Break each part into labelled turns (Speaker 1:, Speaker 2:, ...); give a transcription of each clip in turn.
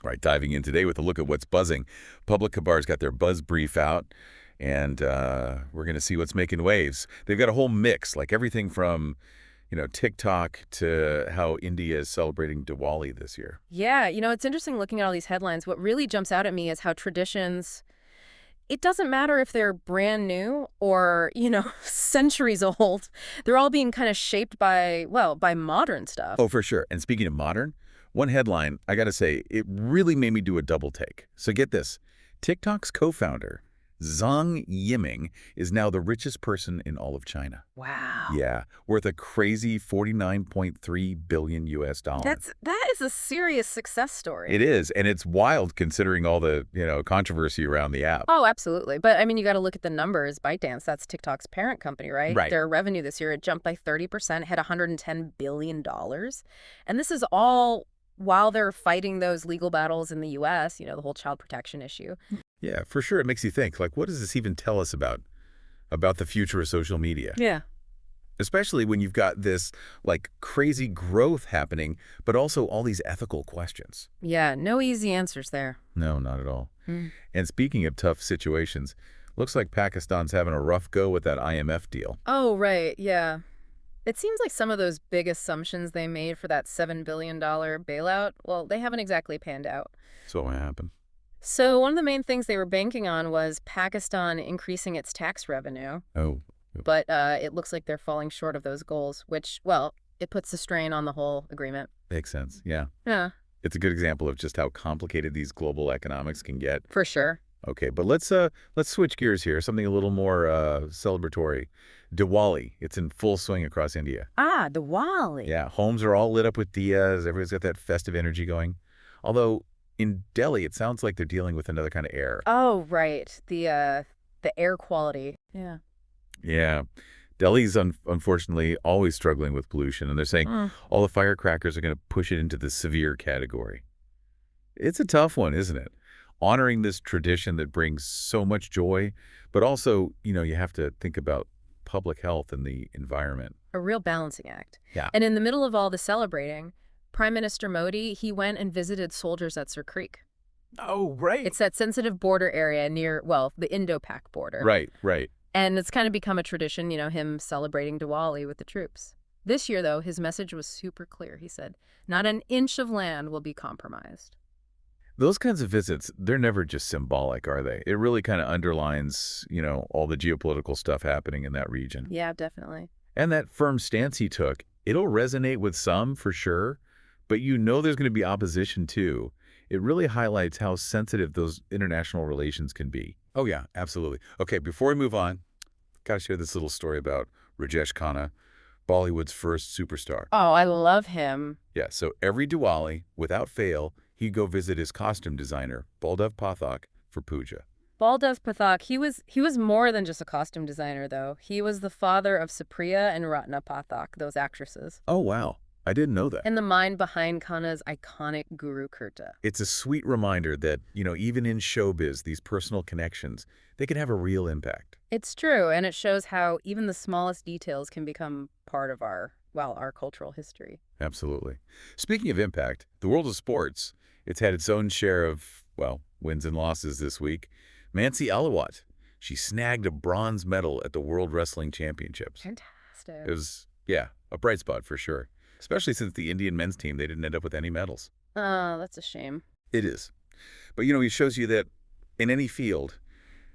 Speaker 1: All right, diving in today with a look at what's buzzing. Public Kabar's got their buzz brief out, and we're going to see what's making waves. They've got a whole mix, like everything from, TikTok to how India is celebrating Diwali this year.
Speaker 2: Yeah, it's interesting looking at all these headlines. What really jumps out at me is how traditions, it doesn't matter if they're brand new or, centuries old. They're all being kind of shaped by, well, by modern stuff.
Speaker 1: Oh, for sure. And speaking of modern, one headline, I got to say, it really made me do a double take. So get this. TikTok's co-founder, Zhang Yiming, is now the richest person in all of China.
Speaker 2: Wow.
Speaker 1: Yeah, worth a crazy 49.3 billion US dollars.
Speaker 2: That is a serious success story.
Speaker 1: It is, and it's wild considering all the, controversy around the app.
Speaker 2: Oh, absolutely. But I mean, you got to look at the numbers. ByteDance, that's TikTok's parent company, right?
Speaker 1: Right.
Speaker 2: Their revenue this year, it jumped by 30%, hit $110 billion. And this is all while they're fighting those legal battles in the U.S., the whole child protection issue.
Speaker 1: Yeah, for sure. It makes you think, like, what does this even tell us about the future of social media?
Speaker 2: Yeah.
Speaker 1: Especially when you've got this, like, crazy growth happening, but also all these ethical questions.
Speaker 2: Yeah, no easy answers there.
Speaker 1: No, not at all. And speaking of tough situations, looks like Pakistan's having a rough go with that IMF deal.
Speaker 2: Oh, right, yeah. It seems like some of those big assumptions they made for that $7 billion bailout, well, they haven't exactly panned out.
Speaker 1: So what happened?
Speaker 2: So one of the main things they were banking on was Pakistan increasing its tax revenue.
Speaker 1: Oh.
Speaker 2: But it looks like they're falling short of those goals, which, well, it puts a strain on the whole agreement.
Speaker 1: Makes sense, yeah.
Speaker 2: Yeah.
Speaker 1: It's a good example of just how complicated these global economics can get.
Speaker 2: For sure.
Speaker 1: Okay, but let's switch gears here. Something a little more celebratory. Diwali. It's in full swing across India.
Speaker 2: Ah, Diwali.
Speaker 1: Yeah, homes are all lit up with diyas. Everybody's got that festive energy going. Although in Delhi, it sounds like they're dealing with another kind of air.
Speaker 2: Oh, right. The air quality. Yeah.
Speaker 1: Yeah. Delhi's unfortunately always struggling with pollution, and they're saying all the firecrackers are going to push it into the severe category. It's a tough one, isn't it? Honoring this tradition that brings so much joy, but also, you have to think about public health and the environment.
Speaker 2: A real balancing act.
Speaker 1: Yeah.
Speaker 2: And in the middle of all the celebrating, Prime Minister Modi, he went and visited soldiers at Sir Creek.
Speaker 1: Oh, right.
Speaker 2: It's that sensitive border area near, well, the Indo-Pak border.
Speaker 1: Right, right.
Speaker 2: And it's kind of become a tradition, him celebrating Diwali with the troops. This year, though, his message was super clear. He said, not an inch of land will be compromised.
Speaker 1: Those kinds of visits, they're never just symbolic, are they? It really kind of underlines, all the geopolitical stuff happening in that region.
Speaker 2: Yeah, definitely.
Speaker 1: And that firm stance he took, it'll resonate with some for sure, but there's going to be opposition too. It really highlights how sensitive those international relations can be. Oh, yeah, absolutely. Okay, before we move on, got to share this little story about Rajesh Khanna, Bollywood's first superstar.
Speaker 2: Oh, I love him.
Speaker 1: Yeah, so every Diwali, without fail, he'd go visit his costume designer, Baldev Pathak, for puja.
Speaker 2: Baldev Pathak, he was more than just a costume designer, though. He was the father of Supriya and Ratna Pathak, those actresses.
Speaker 1: Oh, wow. I didn't know that.
Speaker 2: And the mind behind Khanna's iconic Guru Kurta.
Speaker 1: It's a sweet reminder that, even in showbiz, these personal connections, they can have a real impact.
Speaker 2: It's true, and it shows how even the smallest details can become part of our cultural history.
Speaker 1: Absolutely. Speaking of impact, the world of sports, it's had its own share of, wins and losses this week. Mansi Alawat, she snagged a bronze medal at the World Wrestling Championships.
Speaker 2: Fantastic.
Speaker 1: It was, a bright spot for sure. Especially since the Indian men's team, they didn't end up with any medals.
Speaker 2: Oh, that's a shame.
Speaker 1: It is. But, it shows you that in any field,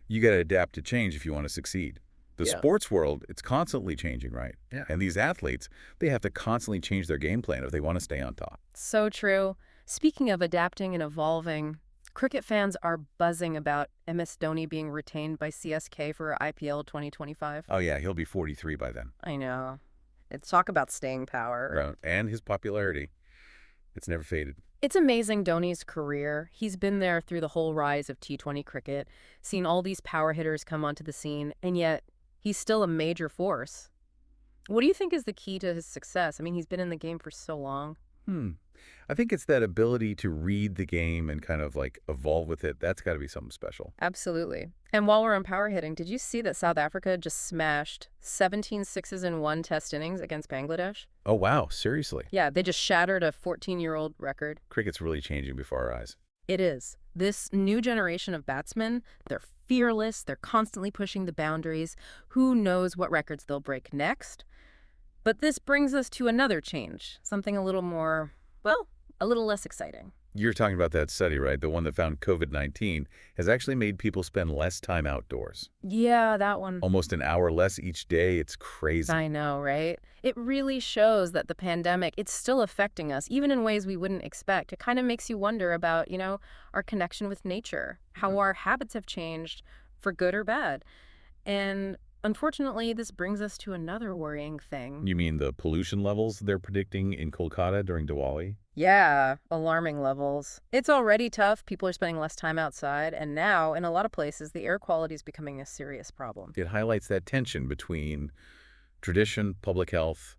Speaker 1: you got to adapt to change if you want to succeed. The sports world, it's constantly changing, right?
Speaker 2: Yeah.
Speaker 1: And these athletes, they have to constantly change their game plan if they want to stay on top.
Speaker 2: So true. Speaking of adapting and evolving, cricket fans are buzzing about MS Dhoni being retained by CSK for IPL 2025.
Speaker 1: Oh, yeah, he'll be 43 by then.
Speaker 2: I know. It's talk about staying power.
Speaker 1: Right. And his popularity, it's never faded.
Speaker 2: It's amazing Dhoni's career. He's been there through the whole rise of T20 cricket, seen all these power hitters come onto the scene, and yet he's still a major force. What do you think is the key to his success? I mean, he's been in the game for so long.
Speaker 1: I think it's that ability to read the game and kind of like evolve with it. That's got to be something special.
Speaker 2: Absolutely. And while we're on power hitting, did you see that South Africa just smashed 17 sixes in one test innings against Bangladesh?
Speaker 1: Oh, wow. Seriously?
Speaker 2: Yeah, they just shattered a 14-year-old record.
Speaker 1: Cricket's really changing before our eyes.
Speaker 2: It is. This new generation of batsmen, they're fearless, they're constantly pushing the boundaries. Who knows what records they'll break next? But this brings us to another change, something a little more, well, a little less exciting.
Speaker 1: You're talking about that study, right? The one that found COVID-19 has actually made people spend less time outdoors.
Speaker 2: Yeah, that one.
Speaker 1: Almost an hour less each day. It's crazy.
Speaker 2: I know, right? It really shows that the pandemic, it's still affecting us, even in ways we wouldn't expect. It kind of makes you wonder about, our connection with nature, how our habits have changed for good or bad. And unfortunately, this brings us to another worrying thing.
Speaker 1: You mean the pollution levels they're predicting in Kolkata during Diwali?
Speaker 2: Yeah, alarming levels. It's already tough. People are spending less time outside. And now, in a lot of places, the air quality is becoming a serious problem.
Speaker 1: It highlights that tension between tradition, public health,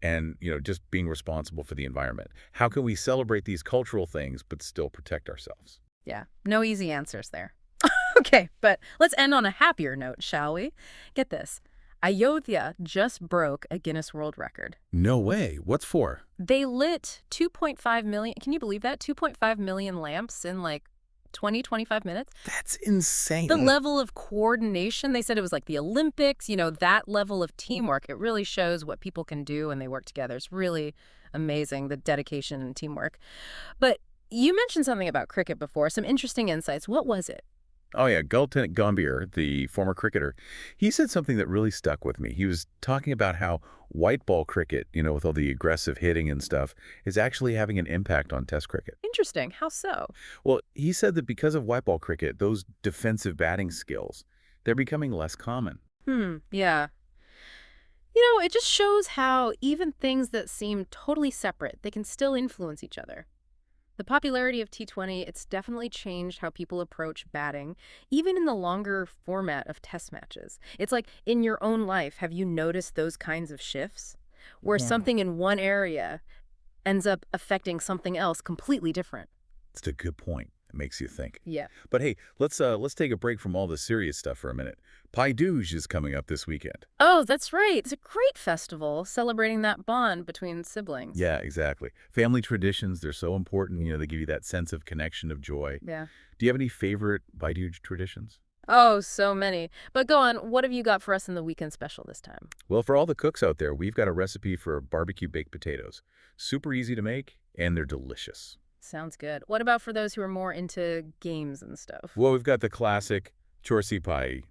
Speaker 1: and, just being responsible for the environment. How can we celebrate these cultural things but still protect ourselves?
Speaker 2: Yeah, no easy answers there. Okay, but let's end on a happier note, shall we? Get this. Ayodhya just broke a Guinness World Record.
Speaker 1: No way. What's for?
Speaker 2: They lit 2.5 million, can you believe that? 2.5 million lamps in like 20, 25 minutes.
Speaker 1: That's insane.
Speaker 2: The level of coordination, they said it was like the Olympics, that level of teamwork. It really shows what people can do when they work together. It's really amazing, the dedication and teamwork. But you mentioned something about cricket before, some interesting insights. What was it?
Speaker 1: Oh, yeah. Gulton Gambhir, the former cricketer, he said something that really stuck with me. He was talking about how white ball cricket, with all the aggressive hitting and stuff, is actually having an impact on Test cricket.
Speaker 2: Interesting. How so?
Speaker 1: Well, he said that because of white ball cricket, those defensive batting skills, they're becoming less common.
Speaker 2: Yeah. It just shows how even things that seem totally separate, they can still influence each other. The popularity of T20, it's definitely changed how people approach batting, even in the longer format of test matches. It's like in your own life, have you noticed those kinds of shifts? Where something in one area ends up affecting something else completely different.
Speaker 1: It's a good point. It makes you think.
Speaker 2: Yeah.
Speaker 1: But hey, let's take a break from all the serious stuff for a minute. Pai Douge is coming up this weekend.
Speaker 2: Oh, that's right. It's a great festival celebrating that bond between siblings.
Speaker 1: Yeah, exactly. Family traditions, they're so important. They give you that sense of connection, of joy.
Speaker 2: Yeah.
Speaker 1: Do you have any favorite Pai Douge traditions?
Speaker 2: Oh, so many. But go on, what have you got for us in the weekend special this time?
Speaker 1: Well, for all the cooks out there, we've got a recipe for barbecue baked potatoes. Super easy to make, and they're delicious.
Speaker 2: Sounds good. What about for those who are more into games and stuff?
Speaker 1: Well, we've got the classic Chorsi Pai,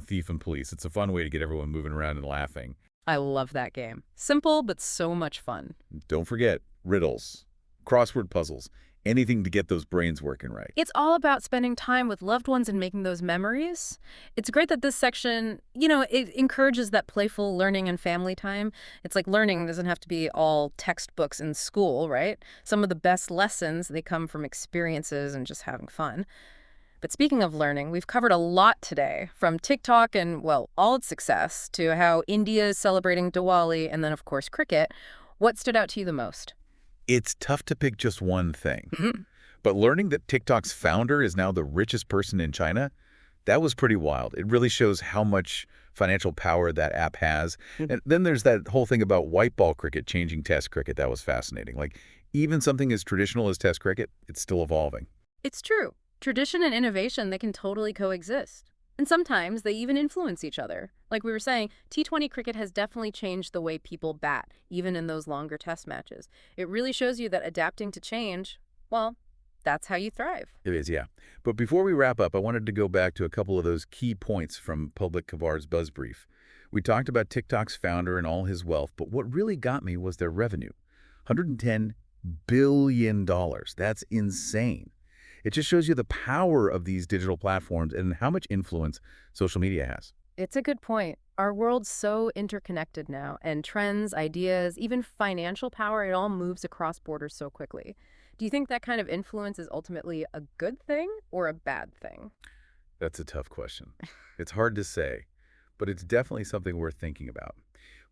Speaker 1: Thief and Police. It's a fun way to get everyone moving around and laughing.
Speaker 2: I love that game. Simple, but so much fun.
Speaker 1: Don't forget riddles, crossword puzzles, anything to get those brains working right.
Speaker 2: It's all about spending time with loved ones and making those memories. It's great that this section, it encourages that playful learning and family time. It's like learning doesn't have to be all textbooks in school, right? Some of the best lessons, they come from experiences and just having fun. But speaking of learning, we've covered a lot today, from TikTok and, well, all its success, to how India is celebrating Diwali, and then, of course, cricket. What stood out to you the most?
Speaker 1: It's tough to pick just one thing. But learning that TikTok's founder is now the richest person in China, that was pretty wild. It really shows how much financial power that app has. And then there's that whole thing about white ball cricket changing Test cricket. That was fascinating. Like, even something as traditional as Test cricket, it's still evolving.
Speaker 2: It's true. Tradition and innovation, they can totally coexist. And sometimes they even influence each other. Like we were saying, T20 cricket has definitely changed the way people bat, even in those longer test matches. It really shows you that adapting to change, well, that's how you thrive.
Speaker 1: It is, yeah. But before we wrap up, I wanted to go back to a couple of those key points from Public Kavar's Buzz Brief. We talked about TikTok's founder and all his wealth, but what really got me was their revenue. $110 billion. That's insane. It just shows you the power of these digital platforms and how much influence social media has.
Speaker 2: It's a good point. Our world's so interconnected now, and trends, ideas, even financial power, it all moves across borders so quickly. Do you think that kind of influence is ultimately a good thing or a bad thing?
Speaker 1: That's a tough question. It's hard to say, but it's definitely something worth thinking about.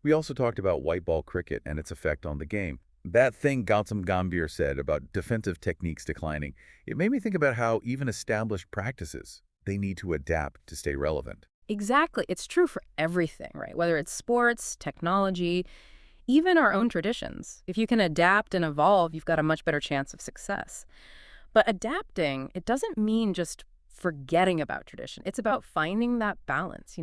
Speaker 1: We also talked about white ball cricket and its effect on the game. That thing Gautam Gambhir said about defensive techniques declining, it made me think about how even established practices, they need to adapt to stay relevant.
Speaker 2: Exactly. It's true for everything, right? Whether it's sports, technology, even our own traditions. If you can adapt and evolve, you've got a much better chance of success. But adapting, it doesn't mean just forgetting about tradition. It's about finding that balance,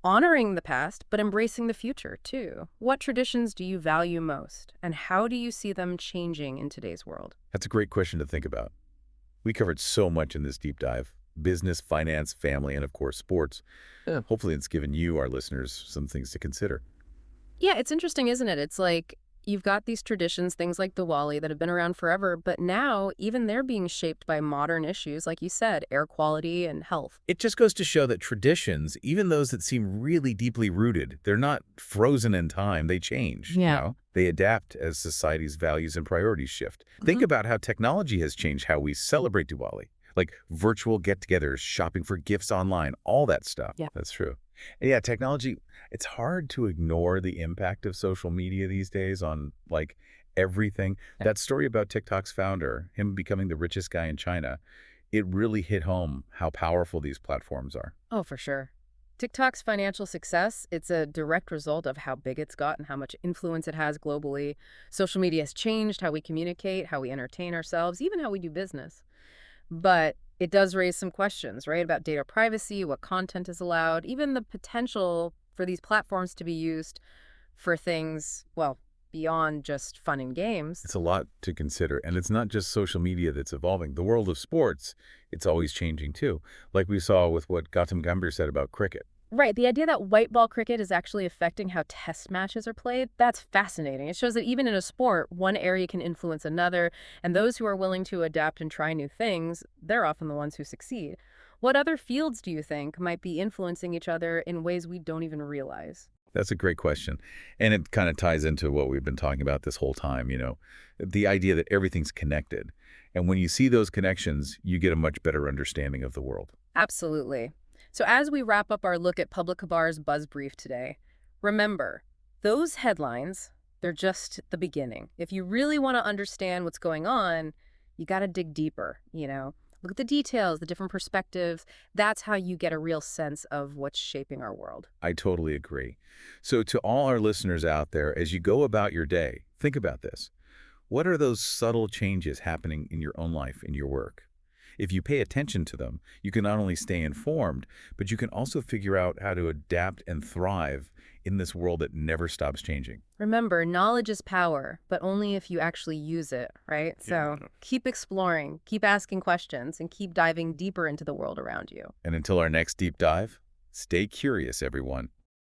Speaker 2: honoring the past, but embracing the future too. What traditions do you value most, and how do you see them changing in today's world?
Speaker 1: That's a great question to think about. We covered so much in this deep dive: business, finance, family, and of course, sports. Yeah, hopefully it's given you, our listeners, some things to consider.
Speaker 2: Yeah, it's interesting, isn't it? It's like you've got these traditions, things like Diwali, that have been around forever, but now even they're being shaped by modern issues, like you said, air quality and health.
Speaker 1: It just goes to show that traditions, even those that seem really deeply rooted, they're not frozen in time. They change,
Speaker 2: Yeah.
Speaker 1: They adapt as society's values and priorities shift. Think
Speaker 2: Hmm.
Speaker 1: about how technology has changed how we celebrate Diwali, like virtual get-togethers, shopping for gifts online, all that stuff.
Speaker 2: Yeah.
Speaker 1: That's true. And yeah, technology, it's hard to ignore the impact of social media these days on, like, everything.
Speaker 2: Yeah.
Speaker 1: That story about TikTok's founder, him becoming the richest guy in China, it really hit home how powerful these platforms are.
Speaker 2: Oh, for sure. TikTok's financial success, it's a direct result of how big it's got and how much influence it has globally. Social media has changed how we communicate, how we entertain ourselves, even how we do business. But it does raise some questions, right, about data privacy, what content is allowed, even the potential for these platforms to be used for things, well, beyond just fun and games.
Speaker 1: It's a lot to consider, and it's not just social media that's evolving. The world of sports, it's always changing too, like we saw with what Gautam Gambhir said about cricket.
Speaker 2: Right, the idea that white ball cricket is actually affecting how test matches are played, that's fascinating. It shows that even in a sport, one area can influence another, and those who are willing to adapt and try new things, they're often the ones who succeed. What other fields do you think might be influencing each other in ways we don't even realize?
Speaker 1: That's a great question, and it kind of ties into what we've been talking about this whole time, the idea that everything's connected. And when you see those connections, you get a much better understanding of the world.
Speaker 2: Absolutely. So as we wrap up our look at Public Kabar's Buzz Brief today, remember, those headlines, they're just the beginning. If you really want to understand what's going on, you got to dig deeper. Look at the details, the different perspectives. That's how you get a real sense of what's shaping our world.
Speaker 1: I totally agree. So to all our listeners out there, as you go about your day, think about this. What are those subtle changes happening in your own life, in your work? If you pay attention to them, you can not only stay informed, but you can also figure out how to adapt and thrive in this world that never stops changing.
Speaker 2: Remember, knowledge is power, but only if you actually use it, right? So keep exploring, keep asking questions, and keep diving deeper into the world around you.
Speaker 1: And until our next deep dive, stay curious, everyone.